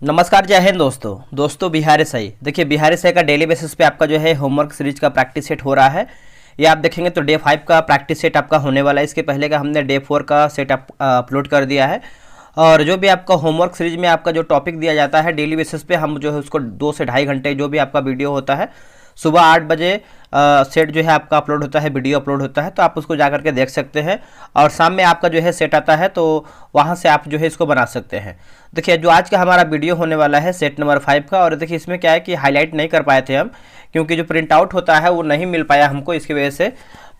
नमस्कार, जय हिंद दोस्तों बिहार सही। देखिए, बिहार सही का डेली बेसिस पे आपका जो है होमवर्क सीरीज का प्रैक्टिस सेट हो रहा है। ये आप देखेंगे तो डे 5 का प्रैक्टिस सेट आपका होने वाला है। इसके पहले का हमने डे 4 का सेट अपलोड कर दिया है। और जो भी आपका होमवर्क सीरीज में आपका जो टॉपिक दिया जाता है डेली बेसिस पे, हम जो है उसको 2 से ढाई घंटे जो भी आपका वीडियो होता है सुबह 8 बजे सेट जो है आपका अपलोड होता है, वीडियो अपलोड होता है, तो आप उसको जा करके देख सकते हैं। और शाम में आपका जो है सेट आता है तो वहाँ से आप जो है इसको बना सकते हैं। देखिए, जो आज का हमारा वीडियो होने वाला है सेट नंबर 5 का, और देखिए इसमें क्या है कि हाईलाइट नहीं कर पाए थे हम, क्योंकि जो प्रिंट आउट होता है वो नहीं मिल पाया हमको, इसकी वजह से।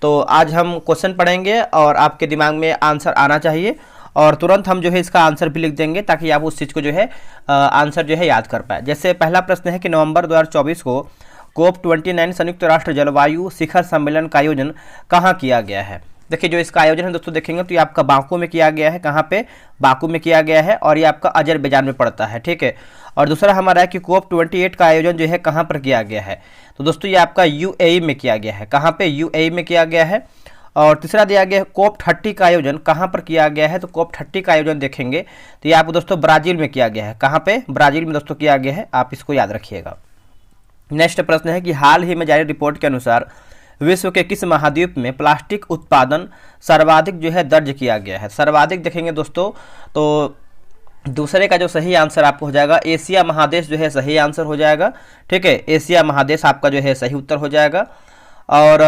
तो आज हम क्वेश्चन पढ़ेंगे और आपके दिमाग में आंसर आना चाहिए, और तुरंत हम जो है इसका आंसर भी लिख देंगे ताकि आप उस चीज़ को जो है आंसर जो है याद कर पाए। जैसे पहला प्रश्न है कि नवंबर 2024 को COP29 संयुक्त राष्ट्र जलवायु शिखर सम्मेलन का आयोजन कहाँ किया गया है। देखिए, जो इसका आयोजन है दोस्तों देखेंगे तो ये आपका बाकू में किया गया है। कहाँ पे? बाकू में किया गया है, और ये आपका अजरबैजान में पड़ता है, ठीक है। और दूसरा हमारा है कि COP28 का आयोजन जो है कहाँ पर किया गया है, तो दोस्तों ये आपका UAE में किया गया है। कहाँ पे? UAE में किया गया है। और तीसरा दिया गया है COP30 का आयोजन कहाँ पर किया गया है, तो COP30 का आयोजन देखेंगे तो ये आपको दोस्तों ब्राज़ील में किया गया है। कहाँ पे? ब्राज़ील में दोस्तों किया गया है, आप इसको याद रखिएगा। नेक्स्ट प्रश्न है कि हाल ही में जारी रिपोर्ट के अनुसार विश्व के किस महाद्वीप में प्लास्टिक उत्पादन सर्वाधिक जो है दर्ज किया गया है। सर्वाधिक देखेंगे दोस्तों तो दूसरे का जो सही आंसर आपको हो जाएगा एशिया महादेश जो है सही आंसर हो जाएगा, ठीक है। एशिया महादेश आपका जो है सही उत्तर हो जाएगा। और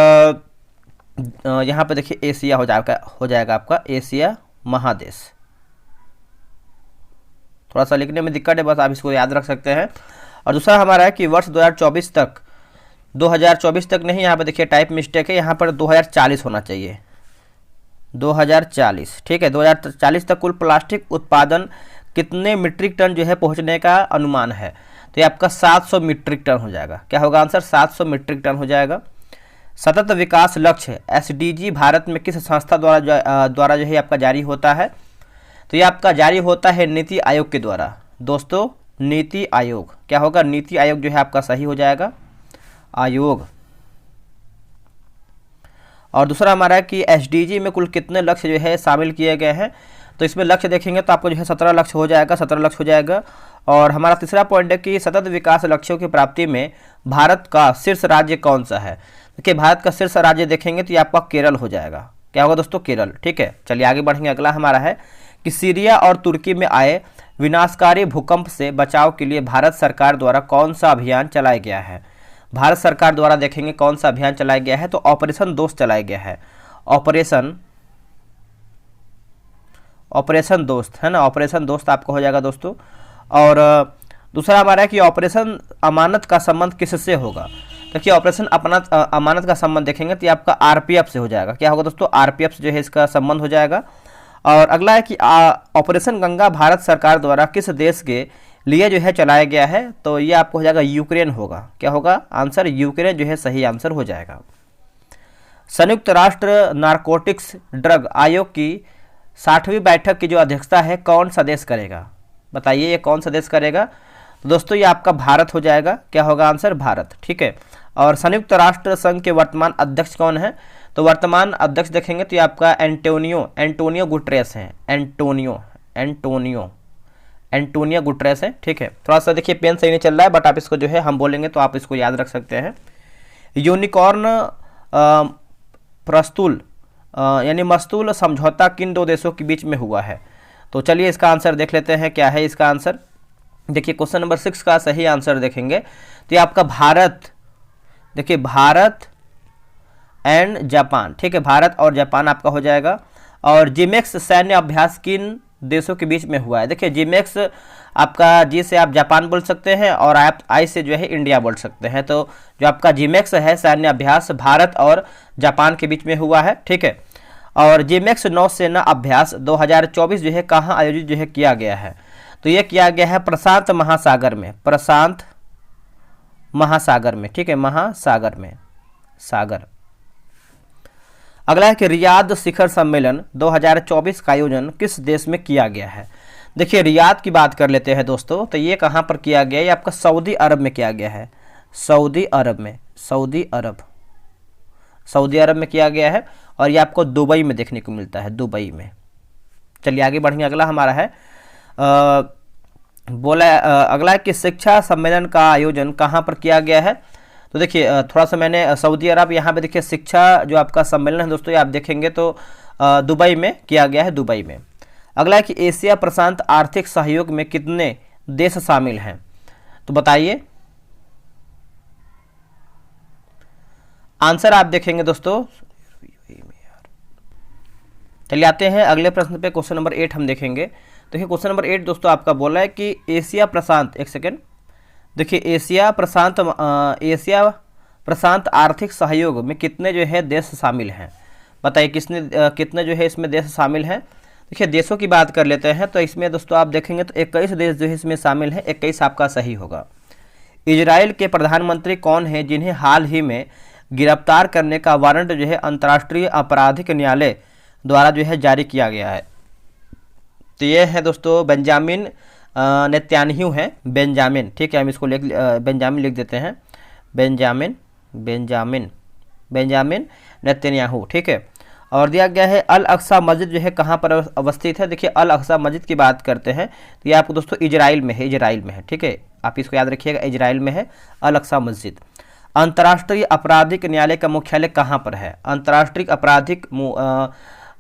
यहाँ पे देखिए एशिया हो जाएगा आपका एशिया महादेश। थोड़ा सा लिखने में दिक्कत है, बस आप इसको याद रख सकते हैं। और दूसरा हमारा है कि वर्ष 2024 तक नहीं, यहाँ पर देखिए टाइप मिस्टेक है, यहाँ पर 2040 होना चाहिए, 2040, ठीक है। 2040 तक कुल प्लास्टिक उत्पादन कितने मीट्रिक टन जो है पहुँचने का अनुमान है, तो ये आपका 700 मीट्रिक टन हो जाएगा। क्या होगा आंसर? 700 मीट्रिक टन हो जाएगा। सतत विकास लक्ष्य SDG भारत में किस संस्था द्वारा जो है आपका जारी होता है, तो ये आपका जारी होता है नीति आयोग के द्वारा। दोस्तों नीति आयोग, क्या होगा? नीति आयोग जो है आपका सही हो जाएगा, आयोग। और दूसरा हमारा है कि SDG में कुल कितने लक्ष्य जो है शामिल किए गए हैं, तो इसमें लक्ष्य देखेंगे तो आपको जो है 17 लक्ष्य हो जाएगा, 17 लक्ष्य हो जाएगा। और हमारा तीसरा पॉइंट है कि सतत विकास लक्ष्यों की प्राप्ति में भारत का शीर्ष राज्य कौन सा है। देखिए, भारत का शीर्ष राज्य देखेंगे तो ये आपका केरल हो जाएगा। क्या होगा दोस्तों? केरल, ठीक है। चलिए आगे बढ़ेंगे। अगला हमारा है कि सीरिया और तुर्की में आए विनाशकारी भूकंप से बचाव के लिए भारत सरकार द्वारा कौन सा अभियान चलाया गया है। भारत सरकार द्वारा देखेंगे कौन सा अभियान चलाया गया है, तो ऑपरेशन दोस्त चलाया गया है। ऑपरेशन दोस्त है ना, ऑपरेशन दोस्त आपको हो जाएगा दोस्तों। और दूसरा हमारा है कि ऑपरेशन अमानत का संबंध किससे होगा। देखिए, ऑपरेशन अमानत का संबंध देखेंगे तो ये आपका RPF से हो जाएगा। क्या होगा दोस्तों? RPF से जो है इसका संबंध हो जाएगा। और अगला है कि ऑपरेशन गंगा भारत सरकार द्वारा किस देश के लिए जो है चलाया गया है, तो ये आपको हो जाएगा यूक्रेन होगा। क्या होगा आंसर? यूक्रेन जो है सही आंसर हो जाएगा। संयुक्त राष्ट्र नारकोटिक्स ड्रग आयोग की 60वीं बैठक की जो अध्यक्षता है कौन सा देश करेगा, बताइए ये कौन सा देश करेगा। तो दोस्तों ये आपका भारत हो जाएगा। क्या होगा आंसर? भारत, ठीक है। और संयुक्त राष्ट्र संघ के वर्तमान अध्यक्ष कौन है, तो वर्तमान अध्यक्ष देखेंगे तो ये आपका एंटोनियो गुटरेस हैं। एंटोनियो गुटरेस है, ठीक है। थोड़ा सा देखिए पेन सही नहीं चल रहा है, बट आप इसको जो है हम बोलेंगे तो आप इसको याद रख सकते हैं। यूनिकॉर्न प्रस्तुल यानी मस्तूल समझौता किन दो देशों के बीच में हुआ है, तो चलिए इसका आंसर देख लेते हैं। क्या है इसका आंसर? देखिए क्वेश्चन नंबर 6 का सही आंसर देखेंगे तो ये आपका भारत, देखिए भारत एंड जापान, ठीक है, भारत और जापान आपका हो जाएगा। और जिमेक्स सैन्य अभ्यास किन देशों के बीच में हुआ है। देखिए जिमेक्स आपका जी से आप जापान बोल सकते हैं, और आप आई से जो है इंडिया बोल सकते हैं। तो जो आपका जिमेक्स है सैन्य अभ्यास भारत और जापान के बीच में हुआ है, ठीक है। और जिमेक्स नौसेना अभ्यास 2024 जो है कहाँ आयोजित जो है किया गया है, तो ये किया गया है प्रशांत महासागर में, प्रशांत महासागर में, ठीक है, महासागर में, सागर। अगला है कि रियाद शिखर सम्मेलन 2024 का आयोजन किस देश में किया गया है। देखिए रियाद की बात कर लेते हैं दोस्तों, तो ये कहाँ पर किया गया है, ये आपका सऊदी अरब में किया गया है, सऊदी अरब में, सऊदी अरब में किया गया है। और ये आपको दुबई में देखने को मिलता है, दुबई में। चलिए आगे बढ़ेंगे। अगला हमारा है बोला अगला है कि शिक्षा सम्मेलन का आयोजन कहाँ पर किया गया है। तो देखिए थोड़ा सा मैंने सऊदी अरब, यहाँ पे देखिए शिक्षा जो आपका सम्मेलन है दोस्तों, ये आप देखेंगे तो दुबई में किया गया है, दुबई में। अगला है कि एशिया प्रशांत आर्थिक सहयोग में कितने देश शामिल हैं, तो बताइए। आंसर आप देखेंगे दोस्तों। चलिए आते हैं अगले प्रश्न पे, क्वेश्चन नंबर 8 हम देखेंगे। देखिए क्वेश्चन नंबर 8 दोस्तों आपका बोला है कि एशिया प्रशांत, एक सेकेंड, देखिए एशिया प्रशांत आर्थिक सहयोग में कितने जो है देश शामिल हैं, बताइए कितने जो है इसमें देश शामिल हैं। देखिए देशों की बात कर लेते हैं, तो इसमें दोस्तों आप देखेंगे तो 21 देश जो है इसमें शामिल हैं, 21 आपका सही होगा। इजराइल के प्रधानमंत्री कौन हैं जिन्हें हाल ही में गिरफ्तार करने का वारंट जो है अंतर्राष्ट्रीय आपराधिक न्यायालय द्वारा जो है जारी किया गया है। तो ये है दोस्तों बेंजामिन नेतन्याहू है, बेंजामिन, ठीक है, हम इसको बेंजामिन लिख देते हैं, बेंजामिन नेतन्याहू, ठीक है। और दिया गया है अल अक्सा मस्जिद जो है कहाँ पर अवस्थित है। देखिए अल अक्सा मस्जिद की बात करते हैं तो ये आपको दोस्तों इजराइल में है, ठीक है, आप इसको याद रखिएगा, इजराइल में है अल अक्सा मस्जिद। अंतर्राष्ट्रीय आपराधिक न्यायालय का मुख्यालय कहाँ पर है। अंतर्राष्ट्रीय आपराधिक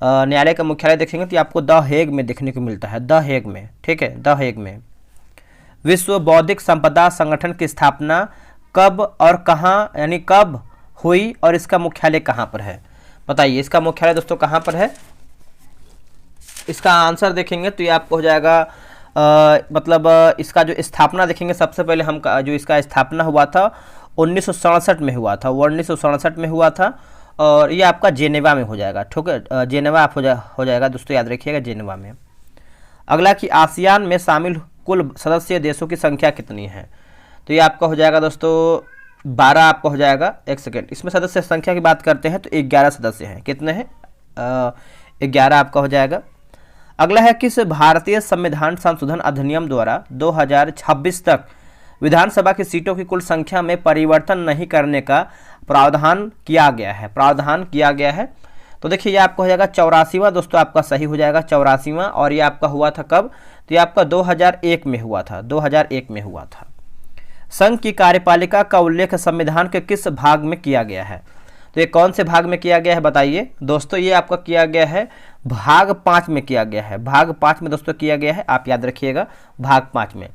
न्यायालय का मुख्यालय देखेंगे तो आपको द हेग में देखने को मिलता है, द हेग में, ठीक है, द हेग में। विश्व बौद्धिक संपदा संगठन की स्थापना कब और कहाँ, यानी कब हुई और इसका मुख्यालय कहाँ पर है, बताइए। इसका मुख्यालय दोस्तों कहाँ पर है। इसका आंसर देखेंगे तो ये आपको हो जाएगा मतलब इसका जो स्थापना देखेंगे, सबसे पहले हम जो इसका स्थापना हुआ था 1967 में हुआ था, वो 1967 में हुआ था, और ये आपका जेनेवा में हो जाएगा, ठीक है, जेनेवा आप हो जाएगा दोस्तों, याद रखिएगा जेनेवा में। अगला कि आसियान में शामिल कुल सदस्य देशों की संख्या कितनी है, तो ये आपका हो जाएगा दोस्तों 12 आपका हो जाएगा, एक सेकेंड, इसमें सदस्य संख्या की बात करते हैं तो 11 सदस्य हैं, कितने हैं 11 आपका हो जाएगा। अगला है किस भारतीय संविधान संशोधन अधिनियम द्वारा 2026 तक विधानसभा की सीटों की कुल संख्या में परिवर्तन नहीं करने का प्रावधान किया गया है। तो देखिए ये आपका हो जाएगा 84वां दोस्तों, आपका सही हो जाएगा 84वां, और ये आपका हुआ था कब, तो ये आपका 2001 में हुआ था, 2001 में हुआ था। संघ की कार्यपालिका का उल्लेख संविधान के किस भाग में किया गया है, तो ये कौन से भाग में किया गया है बताइए दोस्तों। ये आपका किया गया है भाग 5 में किया गया है, भाग 5 में दोस्तों किया गया है, आप याद रखिएगा भाग 5 में।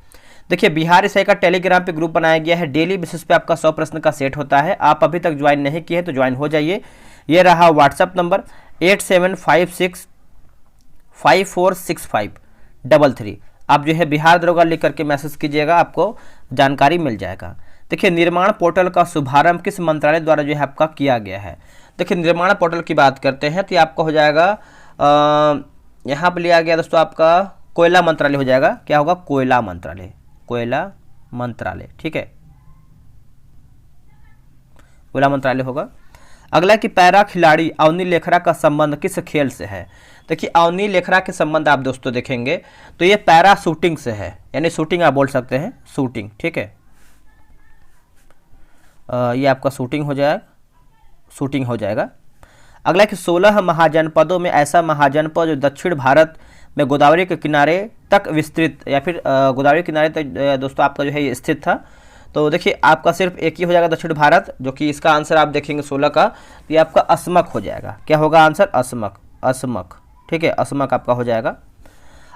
देखिए बिहार एसआई का टेलीग्राम पे ग्रुप बनाया गया है, डेली बेसिस पे आपका 100 प्रश्न का सेट होता है। आप अभी तक ज्वाइन नहीं किए हैं तो ज्वाइन हो जाइए। ये रहा व्हाट्सअप नंबर 8756546533। आप जो है बिहार दरोगा लिख करके मैसेज कीजिएगा, आपको जानकारी मिल जाएगा। देखिए निर्माण पोर्टल का शुभारंभ किस मंत्रालय द्वारा जो है आपका किया गया है। देखिए निर्माण पोर्टल की बात करते हैं तो आपका हो जाएगा यहाँ पर लिया गया दोस्तों आपका कोयला मंत्रालय हो जाएगा, क्या होगा कोयला मंत्रालय, ठीक है, कोयला मंत्रालय होगा। अगला कि पैरा खिलाड़ी अवनी लेखरा का संबंध किस खेल से है। देखिए अवनी लेखरा के संबंध आप दोस्तों देखेंगे तो ये पैरा शूटिंग से है, यानी शूटिंग आप बोल सकते हैं, शूटिंग, ठीक है, ये आपका शूटिंग हो जाएगा। अगला कि 16 महाजनपदों में ऐसा महाजनपद जो दक्षिण भारत में गोदावरी के किनारे तक विस्तृत, या फिर गोदावरी किनारे तक दोस्तों आपका जो है ये स्थित था। तो देखिए आपका सिर्फ एक ही हो जाएगा दक्षिण भारत, जो कि इसका आंसर आप देखेंगे 16 का, तो ये आपका असमक हो जाएगा। क्या होगा आंसर, असमक, ठीक है, असमक आपका हो जाएगा।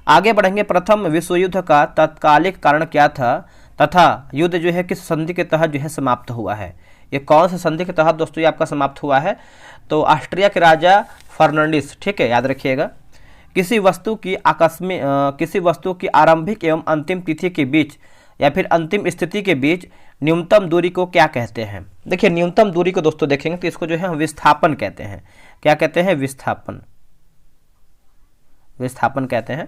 आगे बढ़ेंगे, प्रथम विश्व युद्ध का तत्कालिक कारण क्या था तथा युद्ध जो है किस संधि के तहत जो है समाप्त हुआ है। ये कौन सा संधि के तहत दोस्तों ये आपका समाप्त हुआ है, तो ऑस्ट्रिया के राजा फर्नांडिस, ठीक है, याद रखिएगा। किसी वस्तु की आरंभिक एवं अंतिम तिथि के बीच या फिर अंतिम स्थिति के बीच न्यूनतम दूरी को क्या कहते हैं। देखिए न्यूनतम दूरी को दोस्तों देखेंगे तो इसको जो है हम विस्थापन कहते हैं। क्या कहते हैं, विस्थापन कहते हैं।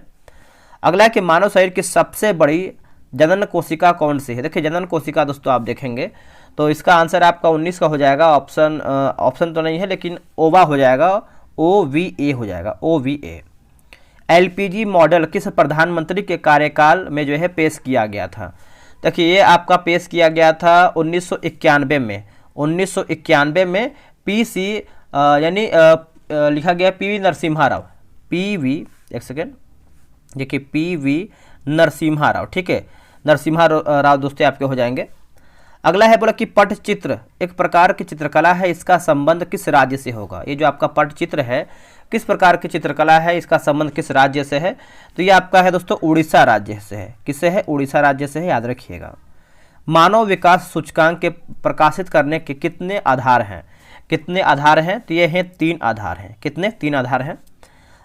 अगला है कि मानव शरीर की सबसे बड़ी जनन कोशिका कौन सी है। देखिए जनन कोशिका दोस्तों आप देखेंगे तो इसका आंसर आपका 19 का हो जाएगा, ऑप्शन तो नहीं है लेकिन ओवा हो जाएगा, OVA हो जाएगा, OVA। LPG मॉडल किस प्रधानमंत्री के कार्यकाल में जो है पेश किया गया था। देखिए ये आपका पेश किया गया था 1991 में, 1991 में PC यानी लिखा गया PV नरसिम्हा राव, PV, एक सेकेंड, देखिए PV नरसिम्हा राव। ठीक है, नरसिम्हा राव दोस्तों आपके हो जाएंगे। अगला है बोला कि पटचित्र एक प्रकार की चित्रकला है, इसका संबंध किस राज्य से होगा। ये जो आपका पटचित्र है किस प्रकार की चित्रकला है, इसका संबंध किस राज्य से है, तो ये आपका है दोस्तों उड़ीसा राज्य से है। किससे है, उड़ीसा राज्य से है, याद रखिएगा। मानव विकास सूचकांक के प्रकाशित करने के कितने आधार हैं, कितने आधार हैं, तो ये हैं 3 आधार हैं। कितने, 3 आधार हैं।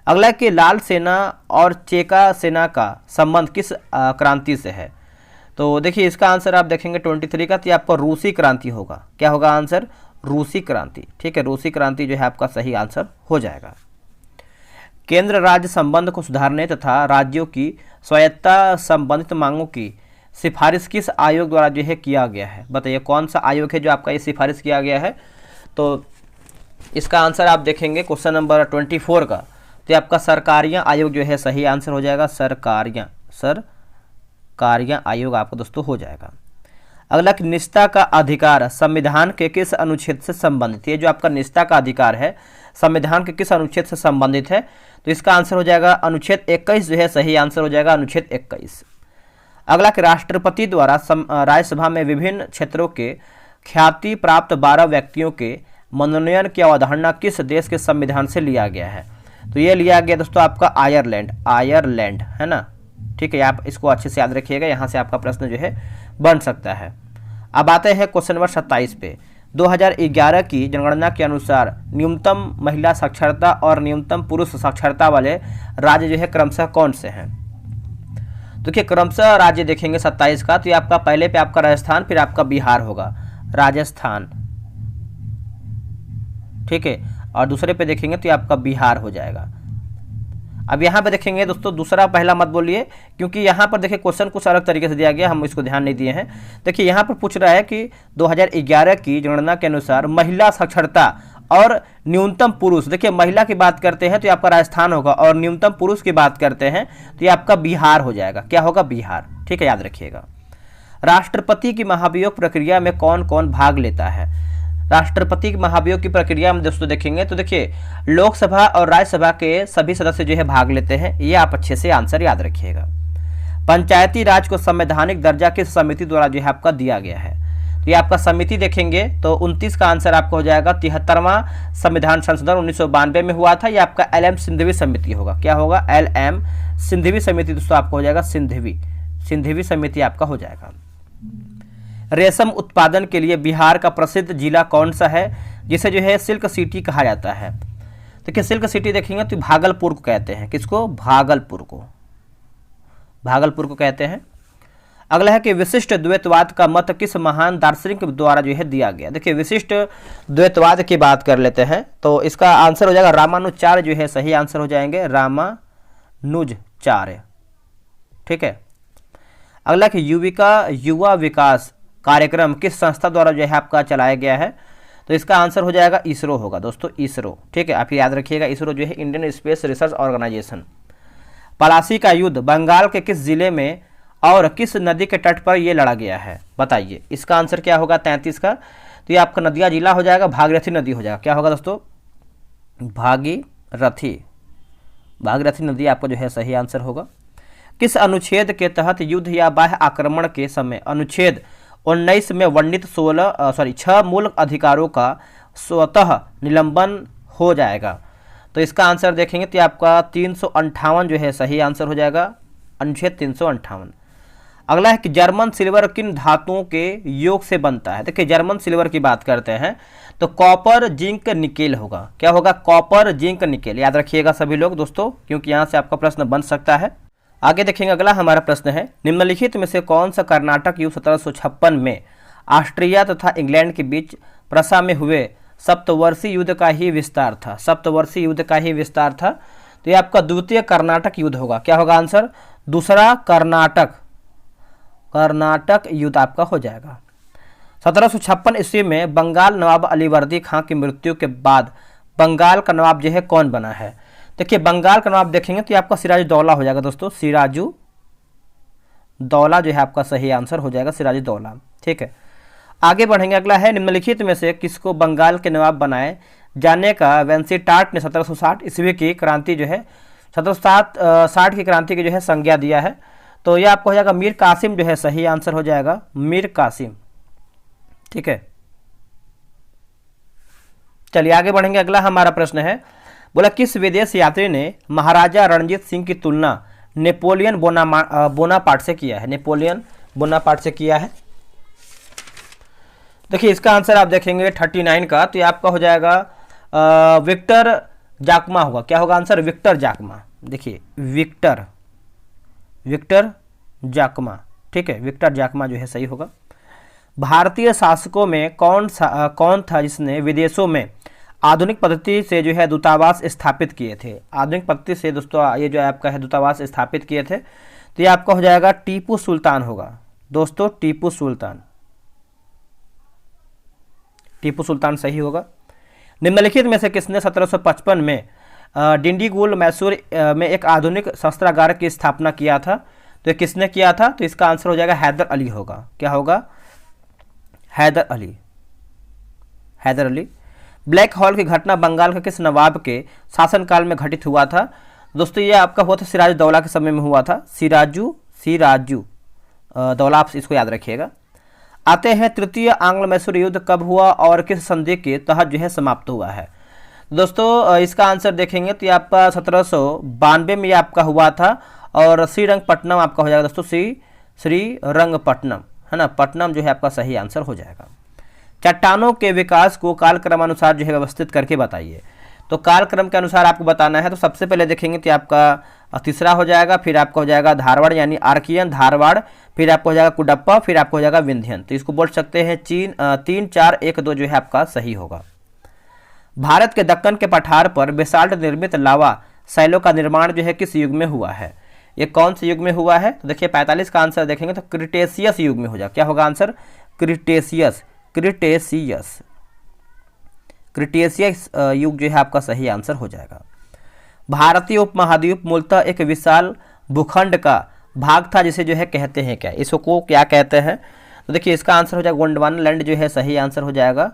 अगला कि लाल सेना और चेका सेना का संबंध किस क्रांति से है, तो देखिए इसका आंसर आप देखेंगे 23 का, तो आपका रूसी क्रांति होगा। क्या होगा आंसर, रूसी क्रांति। ठीक है, रूसी क्रांति जो है आपका सही आंसर हो जाएगा। केंद्र राज्य संबंध को सुधारने तथा राज्यों की स्वायत्तता संबंधित मांगों की सिफारिश किस आयोग द्वारा जो है किया गया है, बताइए कौन सा आयोग है जो आपका ये सिफारिश किया गया है। तो इसका आंसर आप देखेंगे क्वेश्चन नंबर 24 का, तो आपका सरकारियाँ आयोग जो है सही आंसर हो जाएगा। सरकारियाँ आयोग आपका दोस्तों हो जाएगा। अगला कि निजता का अधिकार संविधान के किस अनुच्छेद से संबंधित है। ये जो आपका निजता का अधिकार है संविधान के किस अनुच्छेद से संबंधित है, तो इसका आंसर हो जाएगा अनुच्छेद 21 जो है सही आंसर हो जाएगा, अनुच्छेद 21। अगला कि राष्ट्रपति द्वारा राज्यसभा में विभिन्न क्षेत्रों के ख्याति प्राप्त 12 व्यक्तियों के मनोनयन की अवधारणा किस देश के संविधान से लिया गया है, तो ये लिया गया दोस्तों आपका आयरलैंड है ना। ठीक है, आप इसको अच्छे से याद रखिएगा, यहाँ से आपका प्रश्न जो है बन सकता है। अब आते हैं क्वेश्चन नंबर 27 पे। 2011 की जनगणना के अनुसार न्यूनतम महिला साक्षरता और न्यूनतम पुरुष साक्षरता वाले राज्य जो है क्रमशः कौन से हैं। देखिए क्रमशः राज्य देखेंगे 27 का, तो ये आपका पहले पे आपका राजस्थान, फिर आपका बिहार होगा, राजस्थान। ठीक है, और दूसरे पे देखेंगे तो ये आपका बिहार हो जाएगा। अब यहाँ पे देखेंगे दोस्तों दूसरा पहला मत बोलिए, क्योंकि यहाँ पर देखिए क्वेश्चन कुछ अलग तरीके से दिया गया, हम इसको ध्यान नहीं दिए हैं। देखिए यहाँ पर पूछ रहा है कि 2011 की जनगणना के अनुसार महिला साक्षरता और न्यूनतम पुरुष, देखिए महिला की बात करते हैं तो ये आपका राजस्थान होगा, और न्यूनतम पुरुष की बात करते हैं तो ये आपका बिहार हो जाएगा। क्या होगा, बिहार। ठीक है, याद रखिएगा। राष्ट्रपति की महाभियोग प्रक्रिया में कौन कौन भाग लेता है। राष्ट्रपति की महाभियोग की प्रक्रिया में दोस्तों देखेंगे तो देखिए लोकसभा और राज्यसभा के सभी सदस्य जो है भाग लेते हैं, ये आप अच्छे से आंसर याद रखिएगा। पंचायती राज को संवैधानिक दर्जा किस समिति द्वारा जो है आपका दिया गया है, तो ये आपका समिति देखेंगे तो 29 का आंसर आपका हो जाएगा। 73वां संविधान संशोधन 1992 में हुआ था, ये आपका LM सिंघवी समिति होगा। क्या होगा, LM सिंघवी समिति दोस्तों आपका हो जाएगा, सिंघवी समिति आपका हो जाएगा। रेशम उत्पादन के लिए बिहार का प्रसिद्ध जिला कौन सा है, जिसे जो है सिल्क सिटी कहा जाता है। देखिए सिल्क सिटी देखेंगे तो भागलपुर को कहते हैं। किसको, भागलपुर को कहते हैं। अगला है कि विशिष्ट द्वैतवाद का मत किस महान दार्शनिक द्वारा जो है दिया गया। देखिए विशिष्ट द्वैतवाद की बात कर लेते हैं, तो इसका आंसर हो जाएगा रामानुजाचार्य जो है सही आंसर हो जाएंगे, रामानुजाचार्य। ठीक है। अगला कि युवा विकास कार्यक्रम किस संस्था द्वारा जो है आपका चलाया गया है, तो इसका आंसर हो जाएगा इसरो होगा दोस्तों, इसरो। ठीक है, आप याद रखिएगा, इसरो जो है Indian space research organisation. Plassey का युद्ध बंगाल के किस जिले में और किस नदी के तट पर यह लड़ा गया है, बताइए। इसका आंसर क्या होगा 33 का, तो ये आपका नदिया जिला हो जाएगा, भागीरथी नदी हो जाएगा। क्या होगा दोस्तों, भागीरथी नदी आपका जो है सही आंसर होगा। किस अनुच्छेद के तहत युद्ध या बाह्य आक्रमण के समय अनुच्छेद 19 में वर्णित 6 मूल अधिकारों का स्वतः निलंबन हो जाएगा, तो इसका आंसर देखेंगे तो आपका 358 जो है सही आंसर हो जाएगा, अनुच्छेद 358। अगला है कि जर्मन सिल्वर किन धातुओं के योग से बनता है। देखिए जर्मन सिल्वर की बात करते हैं तो कॉपर जिंक निकेल होगा। क्या होगा, कॉपर जिंक निकेल, याद रखिएगा सभी लोग दोस्तों, क्योंकि यहाँ से आपका प्रश्न बन सकता है। आगे देखेंगे, अगला हमारा प्रश्न है निम्नलिखित में से कौन सा कर्नाटक युद्ध 1756 में ऑस्ट्रिया तथा इंग्लैंड के बीच प्रसा में हुए सप्तवर्षीय युद्ध का ही विस्तार था। सप्तवर्षीय युद्ध का ही विस्तार था, तो ये आपका द्वितीय कर्नाटक युद्ध होगा। क्या होगा आंसर, दूसरा कर्नाटक युद्ध आपका हो जाएगा। 1756 ईस्वी में बंगाल नवाब अलीवर्दी खां की मृत्यु के बाद बंगाल का नवाब जो है कौन बना है। देखिए बंगाल का नवाब देखेंगे तो ये आपका सिराजुद्दौला हो जाएगा दोस्तों, सिराजुद्दौला जो है आपका सही आंसर हो जाएगा, सिराजुद्दौला। ठीक है, आगे बढ़ेंगे। अगला है निम्नलिखित में से किसको बंगाल के नवाब बनाए जाने का वेंसीटाट ने 1760 ईस्वी की क्रांति जो है 1760 की क्रांति की जो है संज्ञा दिया है, तो ये आपको हो जाएगा मीर कासिम जो है सही आंसर हो जाएगा, मीर कासिम। ठीक है, चलिए आगे बढ़ेंगे। अगला हमारा प्रश्न है, बोला किस विदेश यात्री ने महाराजा रणजीत सिंह की तुलना नेपोलियन बोनापार्ट से किया है? नेपोलियन बोनापार्ट से किया है। देखिए इसका आंसर आप देखेंगे 39 का, तो ये आपका हो जाएगा विक्टर जाकमा होगा। क्या होगा आंसर? विक्टर जाकमा। देखिए विक्टर जाकमा। ठीक है, विक्टर जाकमा जो है सही होगा। भारतीय शासकों में कौन था जिसने विदेशों में आधुनिक पद्धति से जो है दूतावास स्थापित किए थे? आधुनिक पद्धति से दोस्तों ये जो है आपका है दूतावास स्थापित किए थे, तो ये आपका हो जाएगा टीपू सुल्तान होगा दोस्तों, टीपू सुल्तान। टीपू सुल्तान सही होगा। निम्नलिखित में से किसने 1755 में डिंडीगुल मैसूर में एक आधुनिक शस्त्रागार की स्थापना किया था? तो ये किसने किया था? तो इसका आंसर हो जाएगा हैदर अली होगा। क्या होगा? हैदर अली। हैदर अली। ब्लैक हॉल की घटना बंगाल के किस नवाब के शासनकाल में घटित हुआ था? दोस्तों ये आपका हुआ था सिराजुद्दौला के समय में हुआ था। सिराजू दौला, आप इसको याद रखिएगा। आते हैं तृतीय आंग्ल मैसूर युद्ध कब हुआ और किस संधि के तहत जो है समाप्त हुआ है? दोस्तों इसका आंसर देखेंगे तो ये आपका 1792 में ये आपका हुआ था, और श्रीरंगपट्टनम आपका हो जाएगा दोस्तों, श्रीरंगपट्टनम है ना, पट्टनम जो है आपका सही आंसर हो जाएगा। चट्टानों के विकास को कालक्रमानुसार जो है व्यवस्थित करके बताइए। तो कालक्रम के अनुसार आपको बताना है, तो सबसे पहले देखेंगे तो आपका तीसरा हो जाएगा, फिर आपका हो जाएगा धारवाड़ यानी आर्कियन धारवाड़, फिर आपको हो जाएगा कुडप्पा, फिर आपको हो जाएगा विंध्यन। तो इसको बोल सकते हैं 3 4 1 2 जो है आपका सही होगा। भारत के दक्कन के पठार पर बेसाल्ट निर्मित लावा शैलों का निर्माण जो है किस युग में हुआ है? ये कौन से युग में हुआ है? तो देखिए 45 का आंसर देखेंगे तो क्रिटेशियस युग में हो जाएगा। क्या होगा आंसर? क्रिटेशियस युग जो है आपका सही आंसर हो जाएगा। भारतीय उपमहाद्वीप मूलतः एक विशाल भूखंड का भाग था जिसे जो है कहते हैं क्या? इसको क्या कहते हैं? तो देखिए इसका आंसर हो जाएगा गोंडवाना लैंड जो है सही आंसर हो जाएगा,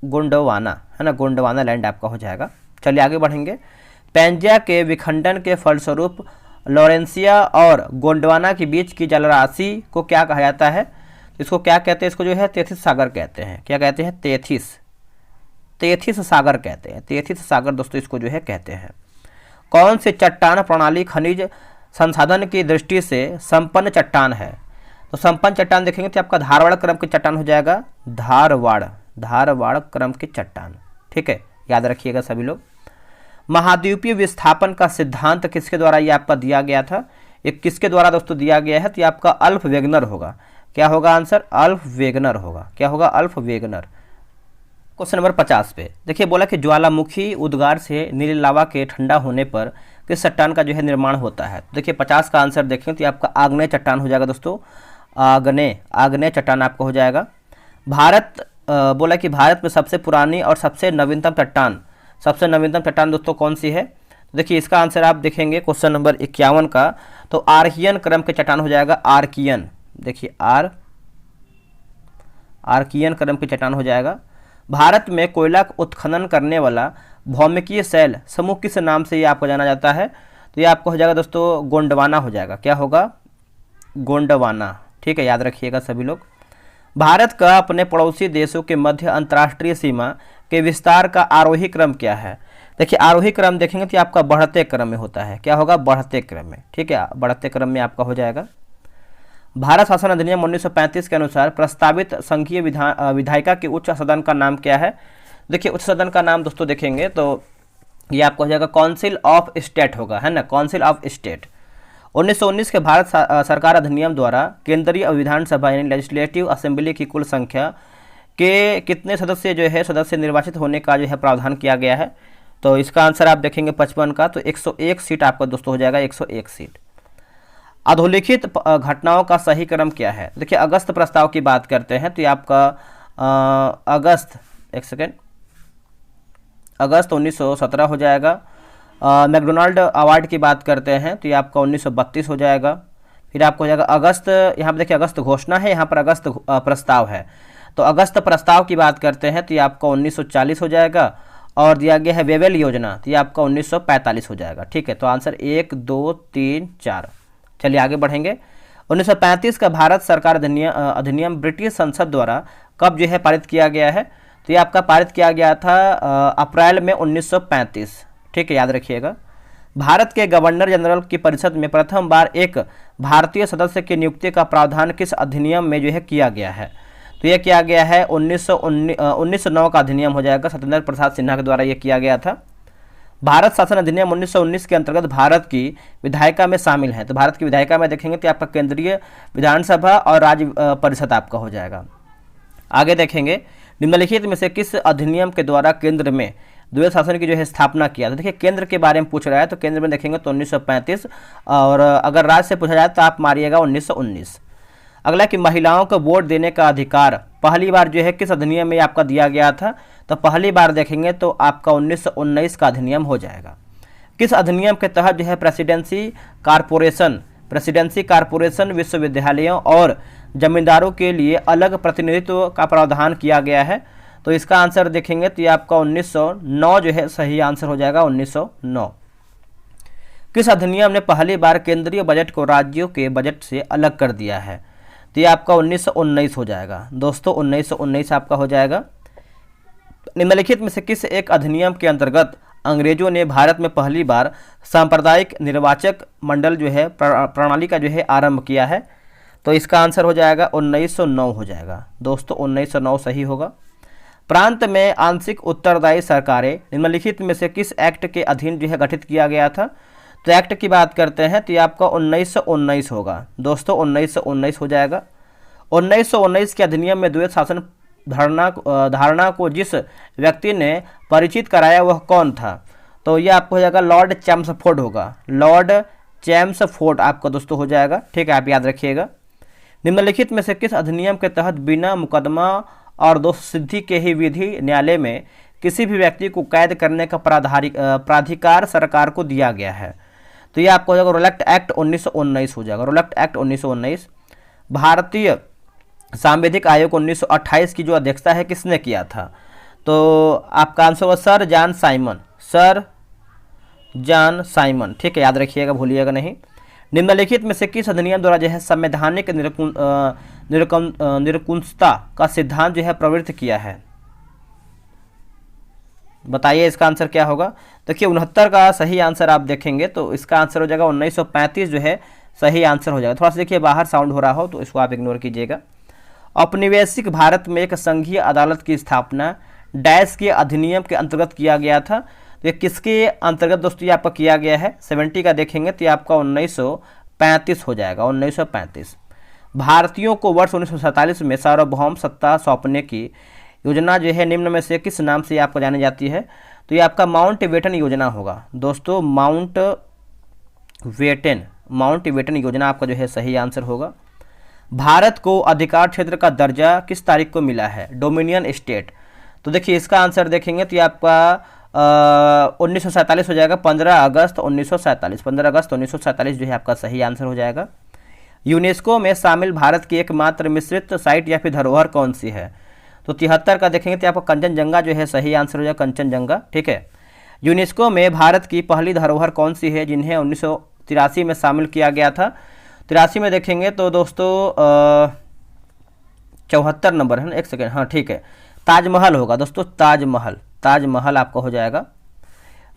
गोंडवाना है ना, गोंडवाना लैंड आपका हो जाएगा। चलिए आगे बढ़ेंगे। पेंजिया के विखंडन के फलस्वरूप लॉरेंसिया और गोंडवाना के बीच की जलराशि को क्या कहा जाता है? इसको क्या कहते हैं? इसको जो है तेथिस सागर कहते हैं। क्या कहते हैं? तेथिस सागर कहते हैं। तेथिस सागर दोस्तों इसको जो है कहते हैं। कौन सी चट्टान प्रणाली खनिज संसाधन की दृष्टि से संपन्न चट्टान है? तो संपन्न चट्टान देखेंगे तो आपका धारवाड़ क्रम की चट्टान हो जाएगा, धारवाड़ क्रम की चट्टान। ठीक है, याद रखिएगा सभी लोग। महाद्वीपीय विस्थापन का सिद्धांत किसके द्वारा ये आपका दिया गया था? ये किसके द्वारा दोस्तों दिया गया है? तो ये आपका अल्फ वेगनर होगा। क्या होगा आंसर? अल्फ वेगनर होगा। क्या होगा? अल्फ वेगनर। क्वेश्चन नंबर 50 पे देखिए, बोला कि ज्वालामुखी उद्गार से नीले लावा के ठंडा होने पर किस चट्टान का जो है निर्माण होता है? देखिए 50 का आंसर देखें तो ये आपका आग्नेय चट्टान हो जाएगा दोस्तों, आग्नेय चट्टान आपका हो जाएगा। बोला कि भारत में सबसे पुरानी और सबसे नवीनतम चट्टान दोस्तों कौन सी है? देखिए इसका आंसर आप देखेंगे क्वेश्चन नंबर 51 का, तो आर्कियन क्रम के चट्टान हो जाएगा, आर्कियन। देखिए आर्कियन क्रम की चट्टान हो जाएगा। भारत में कोयला उत्खनन करने वाला भौमिकीय शैल समूह किस नाम से ये आपको जाना जाता है? तो ये आपको हो जाएगा दोस्तों गोंडवाना हो जाएगा। क्या होगा? गोंडवाना। ठीक है, याद रखिएगा सभी लोग। भारत का अपने पड़ोसी देशों के मध्य अंतर्राष्ट्रीय सीमा के विस्तार का आरोही क्रम क्या है? देखिए आरोही क्रम देखेंगे तो आपका बढ़ते क्रम में होता है। क्या होगा? बढ़ते क्रम में। ठीक है, बढ़ते क्रम में आपका हो जाएगा। भारत शासन अधिनियम 1935 के अनुसार प्रस्तावित संघीय विधायिका के उच्च सदन का नाम क्या है? देखिए उच्च सदन का नाम दोस्तों देखेंगे तो ये आपको हो जाएगा काउंसिल ऑफ स्टेट होगा, है ना, काउंसिल ऑफ स्टेट। 1919 के भारत सरकार अधिनियम द्वारा केंद्रीय विधानसभा यानी लेजिस्लेटिव असेंबली की कुल संख्या के कितने सदस्य निर्वाचित होने का जो है प्रावधान किया गया है? तो इसका आंसर आप देखेंगे 55 का, तो 101 सीट आपका दोस्तों हो जाएगा, 101 सीट। अधोलिखित घटनाओं का सही क्रम क्या है? देखिए अगस्त प्रस्ताव की बात करते हैं तो ये आपका अगस्त 1917 हो जाएगा। मैकडोनाल्ड अवार्ड की बात करते हैं तो ये आपका 1932 हो जाएगा। फिर आपको हो जाएगा अगस्त, यहाँ पर देखिए अगस्त घोषणा है, यहाँ पर अगस्त प्रस्ताव है, तो अगस्त प्रस्ताव की बात करते हैं तो ये आपका 1940 हो जाएगा। और दिया गया है वेवेल योजना, तो ये आपका 1945 हो जाएगा। ठीक है, तो आंसर 1 2 3 4। चलिए आगे बढ़ेंगे। 1935 का भारत सरकार अधिनियम ब्रिटिश संसद द्वारा कब जो है पारित किया गया है? तो ये आपका पारित किया गया था अप्रैल में 1935। ठीक है, याद रखिएगा। भारत के गवर्नर जनरल की परिषद में प्रथम बार एक भारतीय सदस्य की नियुक्ति का प्रावधान किस अधिनियम में जो है किया गया है? तो यह किया गया है 1909 का अधिनियम हो जाएगा, सत्येंद्र प्रसाद सिन्हा के द्वारा यह किया गया था। भारत शासन अधिनियम 1919 के अंतर्गत भारत की विधायिका में शामिल है। तो भारत की विधायिका में देखेंगे तो आपका केंद्रीय विधानसभा और राज्य परिषद आपका हो जाएगा। आगे देखेंगे, निम्नलिखित में से किस अधिनियम के द्वारा केंद्र में द्वैध शासन की जो है स्थापना किया? तो देखिए केंद्र के बारे में पूछ रहा है, तो केंद्र में देखेंगे तो 1935, और अगर राज्य से पूछा जाए तो आप मारिएगा 1919। अगला कि महिलाओं को वोट देने का अधिकार पहली बार जो है किस अधिनियम में आपका दिया गया था? तो पहली बार देखेंगे तो आपका 1919 का अधिनियम हो जाएगा। किस अधिनियम के तहत जो है प्रेसिडेंसी कारपोरेशन विश्वविद्यालयों और जमींदारों के लिए अलग प्रतिनिधित्व का प्रावधान किया गया है? तो इसका आंसर देखेंगे तो ये आपका 1909 जो है सही आंसर हो जाएगा, 1909। किस अधिनियम ने पहली बार केंद्रीय बजट को राज्यों के बजट से अलग कर दिया है? तो ये आपका 1919 हो जाएगा दोस्तों, 1919 आपका हो जाएगा। निम्नलिखित में से किस एक अधिनियम के अंतर्गत अंग्रेजों ने भारत में पहली बार सांप्रदायिक निर्वाचक मंडल जो है प्रणाली का जो है आरंभ किया है? तो इसका आंसर हो जाएगा 1909 हो जाएगा दोस्तों, 1909 सही होगा। प्रांत में आंशिक उत्तरदायी सरकारें निम्नलिखित में से किस एक्ट के अधीन जो है गठित किया गया था? तो एक्ट की बात करते हैं तो ये आपका 1919 होगा दोस्तों, 1919 हो जाएगा। 1919 के अधिनियम में द्वैध शासन धारणा को जिस व्यक्ति ने परिचित कराया वह कौन था? तो ये आपको हो जाएगा लॉर्ड चैम्सफोर्ड होगा, लॉर्ड चैम्सफोर्ड आपका दोस्तों हो जाएगा। ठीक है, आप याद रखिएगा। निम्नलिखित में से किस अधिनियम के तहत बिना मुकदमा और दोष सिद्धि के ही विधि न्यायालय में किसी भी व्यक्ति को कैद करने का प्राधिकार सरकार को दिया गया है? तो ये आपको हो जाएगा रोलैक्ट एक्ट 1919 हो जाएगा, रोलैक्ट एक्ट 1919। भारतीय सांविधिक आयोग 1928 की जो अध्यक्षता है किसने किया था? तो आपका आंसर होगा sir John Simon, sir John Simon. ठीक है, याद रखिएगा, भूलिएगा नहीं। निम्नलिखित में से किस अधिनियम द्वारा जो है संवैधानिक निरंकुशता का सिद्धांत जो है प्रवृत्त किया है? बताइए इसका आंसर क्या होगा? देखिए 69 का सही आंसर आप देखेंगे तो इसका आंसर हो जाएगा 1935 जो है सही आंसर हो जाएगा। थोड़ा सा देखिए बाहर साउंड हो रहा हो तो इसको आप इग्नोर कीजिएगा। औपनिवेशिक भारत में एक संघीय अदालत की स्थापना डैश के अधिनियम के अंतर्गत किया गया था? तो ये किसके अंतर्गत दोस्तों ये आपका किया गया है? 70 का देखेंगे तो ये आपका 1935 हो जाएगा, 1935। भारतीयों को वर्ष 1947 में सार्वभौम सत्ता सौंपने की योजना जो है निम्न में से किस नाम से आपको जानी जाती है? तो ये आपका माउंट बेटन योजना होगा दोस्तों, माउंट बेटन योजना आपका जो है सही आंसर होगा। भारत को अधिकार क्षेत्र का दर्जा किस तारीख को मिला है? Dominion state. तो देखिए इसका आंसर देखेंगे तो ये आपका 1947 हो जाएगा, 15 अगस्त 1947, 15 अगस्त 1947 जो है आपका सही आंसर हो जाएगा। यूनेस्को में शामिल भारत की एकमात्र मिश्रित साइट या फिर धरोहर कौन सी है? तो 73 का देखेंगे तो आपको कंचनजंगा जो है सही आंसर हो जाएगा, कंचनजंगा। ठीक है, यूनेस्को में भारत की पहली धरोहर कौन सी है जिन्हें 1983 में शामिल किया गया था? 83 में देखेंगे तो दोस्तों 74 नंबर है ना, एक सेकेंड, हाँ ठीक है, ताजमहल होगा दोस्तों, ताजमहल आपका हो जाएगा।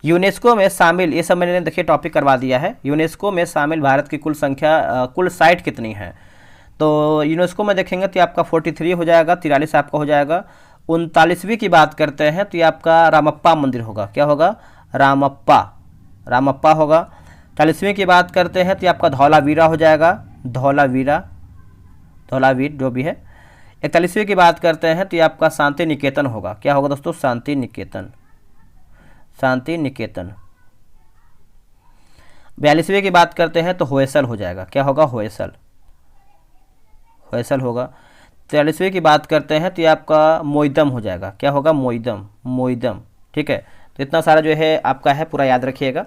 यूनेस्को में शामिल, ये सब मैंने देखिए टॉपिक करवा दिया है। यूनेस्को में शामिल भारत की कुल संख्या कुल साइट कितनी है? तो यूनेस्को में देखेंगे तो आपका 43 हो जाएगा, 43 आपका हो जाएगा। 39वीं की बात करते हैं तो ये आपका रामप्पा मंदिर होगा, क्या होगा? रामप्पा होगा। 40वीं की बात करते हैं तो आपका धौलावीरा हो जाएगा, धौलावीर जो भी है। 41वीं की बात करते हैं तो ये आपका शांति निकेतन होगा, क्या होगा दोस्तों? शांति निकेतन। 42वीं की बात करते हैं तो होयसल हो जाएगा, क्या होगा? होयसल होगा। 43वीं की बात करते हैं तो ये आपका मोइदम हो जाएगा, क्या होगा? मोइदम। ठीक है, तो इतना सारा जो है आपका है, पूरा याद रखिएगा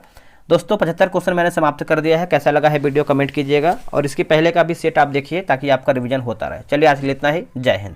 दोस्तों। 75 क्वेश्चन मैंने समाप्त कर दिया है। कैसा लगा है वीडियो कमेंट कीजिएगा, और इसके पहले का भी सेट आप देखिए ताकि आपका रिवीजन होता रहे। चलिए आज के लिए इतना ही, जय हिंद।